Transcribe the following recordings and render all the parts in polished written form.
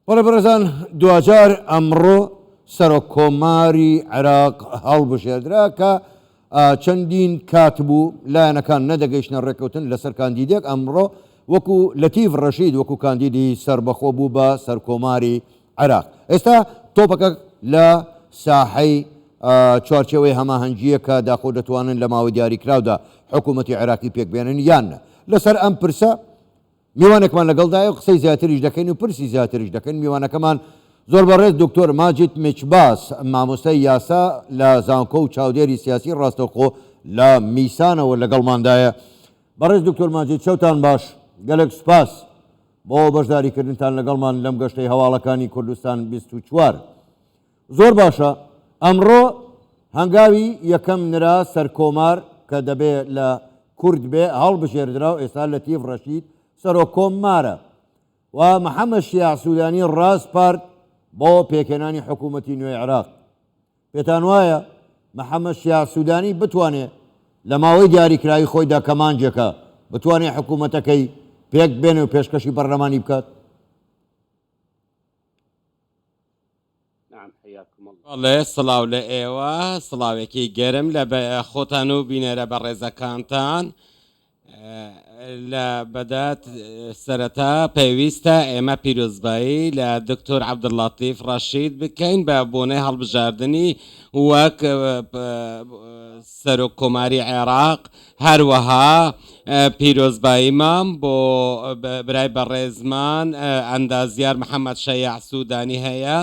بەڵێ بەڕێزان دوجار ئەمڕۆ سەرۆکۆماری عێراق هەڵبژێردرا کە چەندین کات بوو لایەنەکان نەدەگەیشتنە ڕێکەوتن لەسەر کاندیدێک ئەمڕۆ وەکو لەتیف ڕەشید وەکو کاندیدی سربەخۆ بوو بە سەرکۆماری عێراق. ئێستا تۆپەکە لە ساحەی چوارچێوەی هەماهەنگیە کە داخۆ دەتوانن لە ماوەی دیاریکراودا حکوومەتی عێراقی پێکبێنن یانە. لەسەر ئەم پرسە میوانێکمان لەگەڵدایە و قسەی زیاتریش دەکەین و پرسی زیاتریش دەکەین. میوانەکەمان زۆر بەڕێز دکتۆر ماجید میچباس مامۆستای یاسا لە زانکۆ و چاودێری سیاسی ڕاستەوخۆ لە میسانەوە لەگەڵماندایە. بەڕێز دکتۆر ماجید شەوتان باش، گەلێک سوپاس بۆ بەشداریکردنتان لەگەڵمان لەم گەشتەی هەواڵەکانی کوردستان 24. زۆر باشە ئەمڕۆ هەنگاوی یەکەم نرا سەرکۆمار کە دەبێت لە کورد بێ هەڵبژێردرا و ئێستا لەتیف ڕەشید سەرۆکۆمارە و محەممەد شیاع سوودانی ڕاستپارت بۆ پێکێنانی حکوومەتی نوێی عێراق. پێتان وایە محەممەد شیاع سوودانی بتوانێت لە ماوەی دیاریکراوی خۆیدا کەمانجێکە بتوانێت حکوومەتەکەی پێک بێنێ و پێشکەشی بەرلەمانی بکات؟ بەڵێ سڵاو لە ئێوە، سڵاوێکی گەرم لە خۆتان و بینەرە بە ڕێزەکانتان. لە بەدات سەرەتا پێویستە ئێمە پیرۆزبایی لە دکتۆر عەبدوڵڵاتیف ڕەشید بکەین بە بۆنەی هەڵبژاردننی وەک سەرۆککۆماری عێراق. هەروەها پیرۆزباییمان بۆ برای بەڕێزمان ئەندازیار محەممەد شەیاع سوودانی هەیە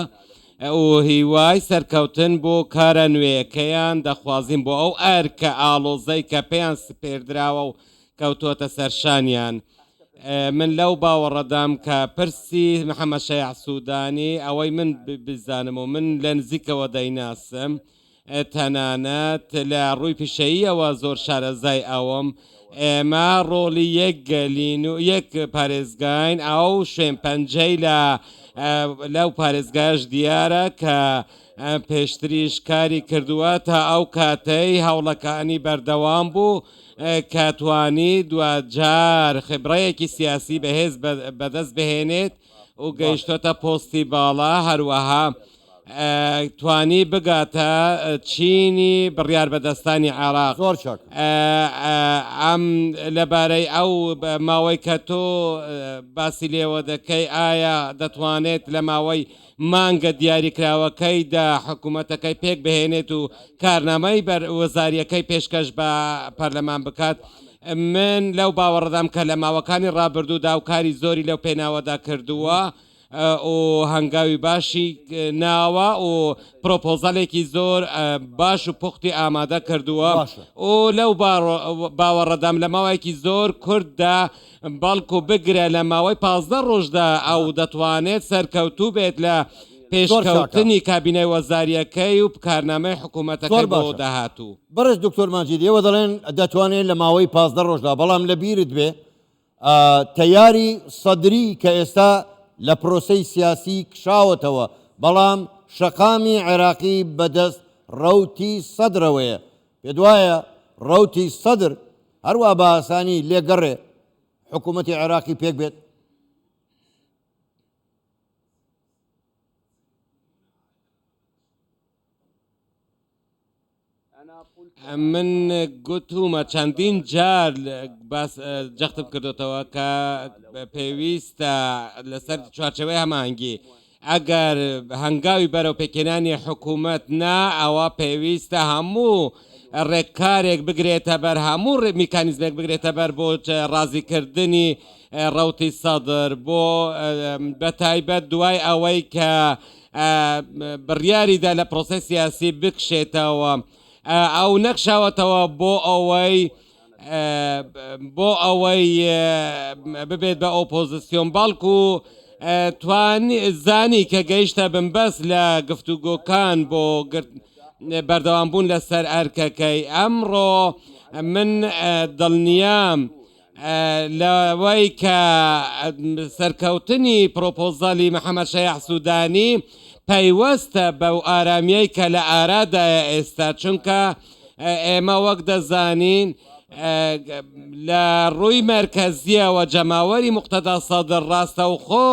و هیوای سەرکەوتن بۆ کارە نوێیەکەیان دەخوازیم بۆ ئەو ئەرکە ئاڵۆزەی کە پێیان سپێردراوە و کەوتۆتە سەرشانیان. من لەو باوەڕەدام کە پرسی محەممەد شەیاع سوودانی ئەوەی من بزانم و من لە نزیکەوە دەیناسم تەنانەت لە ڕووی پیشەییەوە زۆر شارەزای ئەوم ئێمە ڕۆڵی یەک گەلین و یەک پارێزگاین ئەو شوێن پەنجەی لەو پارێزگاش دیارە کە پێشتریش کاری کردووە تا ئەو کاتەی هەوڵەکانی بەردەوام بوو کاتوانی دوجار خبرەیەکی سیاسی بەهێز بەدەست بهێنێت و گەیشتۆتە پۆستی باڵا. هەروەها توانی بگاتە چینی بڕیار بەدەستانی عێراق. ئەم لەبارەی ئەو ماوەی کە تۆ باسی لێوە دەکەی ئایا دەتوانێت لە ماوەی مانگە دیاریکراوەکەیدا حکوومەتەکەی پێک بهێنێت و کارنامەی وەزاریەکەی پێشکەش بە پەرلەمان بکات؟ من لەو باوەڕدام کە لە ماوەکانی ڕابردوودا و کاری زۆری لەو پێناوەدا کردووە و هەنگاوی باشی ناوە و پرۆپۆزەلێکی زۆر باش و پوختی ئامادە کردووە و لەو باوەڕەدام لە ماوەیەکی زۆر کورددا بەڵکو بگرە لە ماوەی 15 ڕۆژدا ئەو دەتوانێت سەرکەوتوو بێت لە پێشکەوتنی کابینەی وەزاریەکەی و کارنامەی حکوومەتەکەی بۆ داهاتوو. بەڕێز دکتۆر ماجید ئێوە دەڵێن دەتوانێت لە ماوەی 15 ڕۆژدا، بەڵام لە بیرت بێ تەیاری سەدری کە ئێستا لە پرۆسەی سیاسی کشاوەتەوە بەڵام شەقامی عێراقی بەدەست ڕەوتی سەدرەوەیە. پێت وایە ڕەوتی سەدر هەروە بە ئاسانی لێگەڕێ حکوومەتی عێراقی پێک بێت؟ من گوتومە چەندین جار جەختم کردوتەوە کە پێویستە لەسەر چوارچێوەی هەماهەنگی ئەگەر هەنگاوی بەرەو پێکێنانی حکوومەت نا ئەوە پێویستە هەموو ڕێککارێک بگرێتە بەر، هەموو میکانیزمێک بگرێتە بەر بۆ ڕازیکردنی ڕەوتی سەدر بۆ بەتایبەت دوای ئەوەی کە بڕیاریدا لە پرۆسەی سیاسی بکشێتەوە ئەو نەخشاوەتەوە بۆ ئەوەی ببێت بە ئۆپۆزیسیۆن بەڵکو زانی کە گەیشتە بنبەست لە گفتوگۆکان بۆ بەردەوامبوون لەسەر ئەرکەکەی. ئەمڕۆ من دڵنیام لەوەی کە سەرکەوتنی پرۆپۆزەلی محەممەد شەیاع سوودانی پەیوەستە بەو ئارامیەی کە لە ئارادایە ئێستا، چونکە ئێمە وەک دەزانین لە ڕووی مرکزیەوە جەماوەری موقتەدا سەدر ڕاستەوخۆ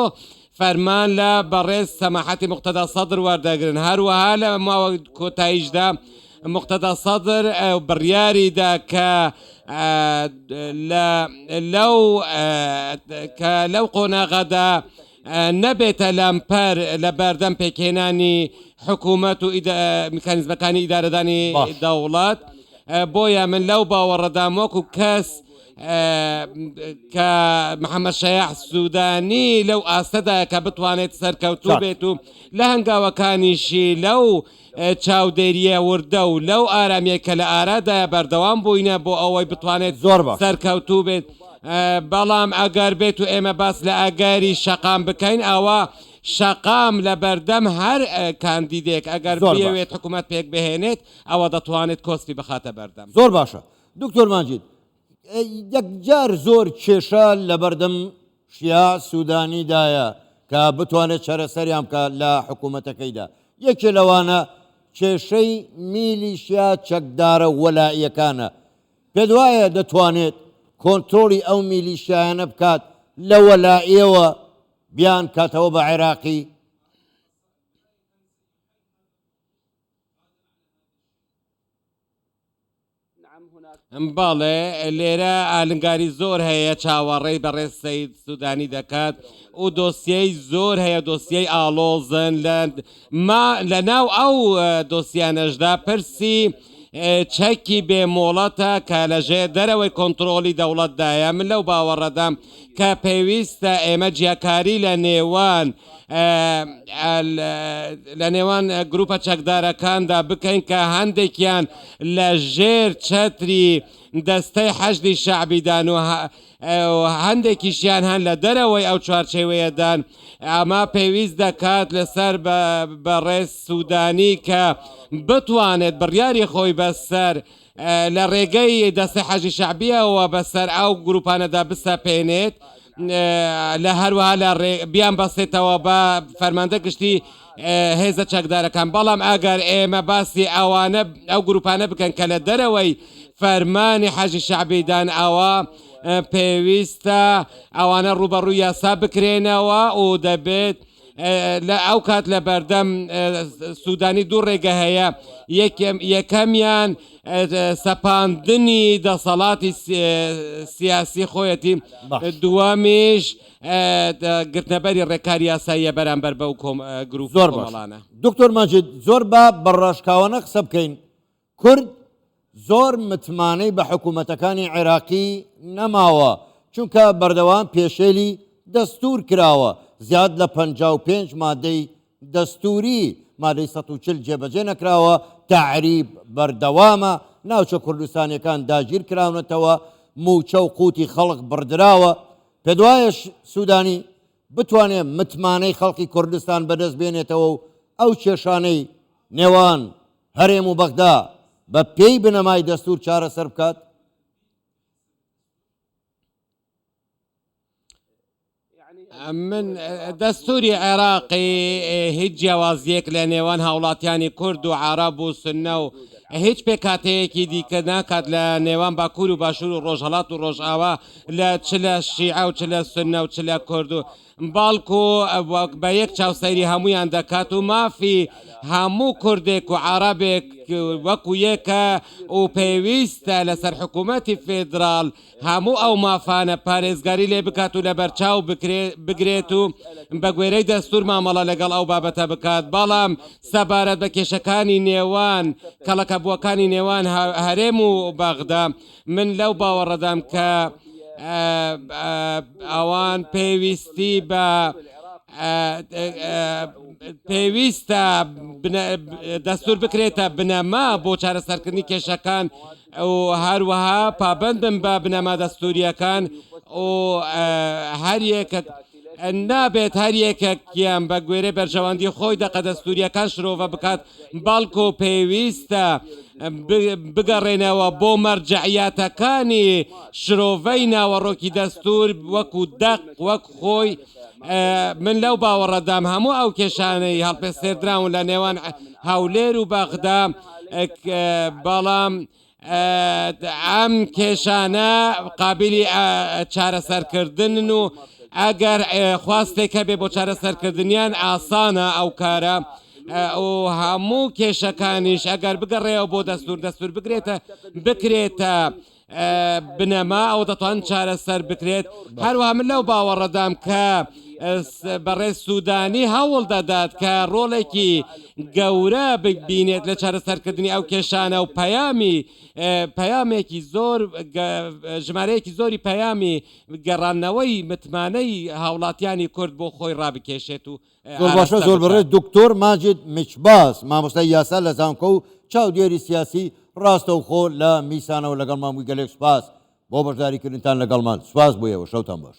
فەرمان لە بەڕێز سەماحەتی مقتەدا سەدر وەردەگرن هەروەها لە ماوە کۆتاییشدا مقتەدا سەدر بڕیاریدا کە لەو قۆناغەدا نەبێتە لەمپەر لە بەردەم پێکهێنانی حکوومەت و میکانیزمەکانی ئیدارەدانی دەوڵات بۆیە من لەو باوەڕەدام وەکو کەس کە محەممەد شەیاح سوودانی لەو ئاستەدا کە بتوانێت سەرکەوتوو بێت و لە هەنگاوەکانیشی لەو چاودێریە وردە و لەو ئارامیە کە لە ئارادایە بەردەوام بووینە بۆ ئەوەی بتوانێت زۆر باش سەرکەوتوو بێت بەڵام ئەگەر بێت و ئێمە باس لە ئەگەری شەقام بکەین ئەوە شەقام لە بەردەم هەر کاندیدێک ئەگەر بێوێت حکوومەت پێک بهێنێت ئەوە دەتوانێت کۆسپی بخاتە بەردەم زۆر باشە دکتۆر ماجید یەکجار زۆر کێشە لە بەردەم شیا سوودانیدایە کە بتوانێت چارەسەریان بکە لە حکوومەتەکەیدا یەکێ لەوانە کێشەی میلیشیا چەکدارە وەلاییەکانە پێ وایە دەتوانێت کۆنتترۆلی ئەو میلیشیانە بکات لە وەلاییەوە بیان کاتەوە بە عێراقی باڵێ لێرە ئالنگاری زۆر هەیە چاوەڕێی بەڕێز سەید سوودانی دەکات و دۆسیەی زۆر هەیە دۆسیەی ئاڵۆزن لە ناو ئەو دۆسیانەشدا پرسی چەکی بێمۆڵەتە کە لەژێر دەرەوەی کۆنتترۆلی دەوڵەتدایە من لەو باوەڕەدام کە پێویستە ئێمە جیاکاری لە نێوان گروپە چەکدارەکاندا بکەین کە هەندێکیان لە ژێر چەتری دەستەی حەشدی شەعبیدان و هەندێکیشیان هەن لە دەرەوەی ئەو چوارچێوەیەدان ئەمە پێویست دەکات لەسەر بەڕێز سوودانی کە بتوانێت بڕیاری خۆی بەسەر لە ڕێگەی دەستەی حەشدی شەعبیەوە بەسەر ئەو گروپانەدا بسەپێنێت لە هەروەها لە بیان بەستێتەوە بە فەرماندە گشتی هێزە چەکدارەکان بەڵام ئەگەر ئێمە باسی ئەو گروپانە بکەن کە لە دەرەوەی فەرمانی حەشدی شەعبیدان ئەوە پێویستە ئەوانە ڕوبەڕووی یاسا بکرێنەوە و دەبێت لە ئەو کات لە بەردەم سوودانی دوو ڕێگە هەیە یەکەمیان سەپاندنی دەسەڵاتی سیاسی خۆیەتی دووەمیش گرتنەبەری ڕێکاری یاساییە بەرامبەر بەو گروپ کۆمەڵانە دکتۆر ماجید زۆر بە بەڕاشکاوانە قسە بکەین کورد زۆر متمانەی بە حکوومەتەکانی عێراقی نەماوە چونکە بەردەوام پێشێلی دەستور کراوە زیاد لە 55 مادەی دەستوری مادەی 140 جێبەجێ نەکراوە تعریب بەردەوامە ناوچە کوردستانیەکان داگیر کراونەتەوە موچە و قوتی خەڵق بڕدراوە پێ وایە سوودانی بتوانێت متمانەی خەڵکی کوردستان بەدەست بێنێتەوە و ئەو کێشانەی نێوان هەرێم و بەغدا بە پێی بنەمای دەستور چارەسەر بکات من دەستوری عێراقی هیچ جیاوازیەک لە نێوان هاوڵاتیانی کورد و عەرەب و سنە و هیچ پێکاتەیەکی دیکە ناکات لە نێوان باکوور و باشوور و ڕۆژهەڵات و ڕۆژئاوا چ لە شیعە و چ لە سنە و چ لە کورد و باڵکو بە یەک چاوسەیری هەمویان دەکات و مافی هەموو کوردێک و عەرەبێک وەکو یەکە و پێویستە لەسەر حکوومەتی فێدراڵ هەموو ئەو مافانە پارێزگاری لێ بکات و لە بەرچاو بگرێت و بە گوێرەی دەستور مامەڵە لەگەڵ ئەو بابەتە بکات بەڵام سەبارەت بە کێشەکانی نێوان کەڵەکە بووەکانی نێوان هەرێم و بەغدا من لەو باوەڕەدام کە ئەوان پێویستی بە پێویستە دەستور بکرێتە بنەما بۆ چارەسەرکردنی کێشەکان و هەروەها پابند بن بە بنەما دەستوریەکان و هەر یەکە نابێت هەر یەکێکیان بە گوێرەی بەرژەوەندی خۆی دەقە دەستوریەکان شرۆڤە بکات بەڵکو پێویستە بگەڕێنەوە بۆ مەرجەعیاتەکانی شرۆڤەی ناوەڕۆکی دەستور وەکو دەق وەک خۆی من لەو باوەڕەدام هەموو ئەو کێشانەی هەڵپێستێردراون لە نێوان هەولێر و بەغدا بەڵام ئەم کێشانە قابلی چارەسەرکردن و ئەگەر خواستێکە بێ بۆ چارەسەرکردنیان ئاسانە ئەو کارە و هەموو کێشەکانیش ئەگەر بگەڕێەوە بۆ دەستور بکرێتە بنەما ئەو دەتوان چارەسەر بکرێت هەروە من لەو باوەڕەدام کە بەڕێز سوودانی هەوڵ دەدات کە ڕۆڵێکی گەورە ببینێت لە چارەسەرکردنی ئەو کێشانە و پەیامێکی زۆر ژمارەیەکی زۆری پەیامی گەڕانەوەی متمانەی هاوڵاتیانی کورد بۆ خۆی ڕابکێشێت و زۆر باشە زۆر بڕێت دکتۆر ماجد میچباس مامۆستای یاسا لە زانکۆ و چاودێری سیاسی ڕاستە و خۆ لە میسانەوە لەگەڵ مامووی گەلێک سوپاس بۆ بەشداریکردنتان لەگەڵمان سوپاس بۆ ئێوە شەوتان باش.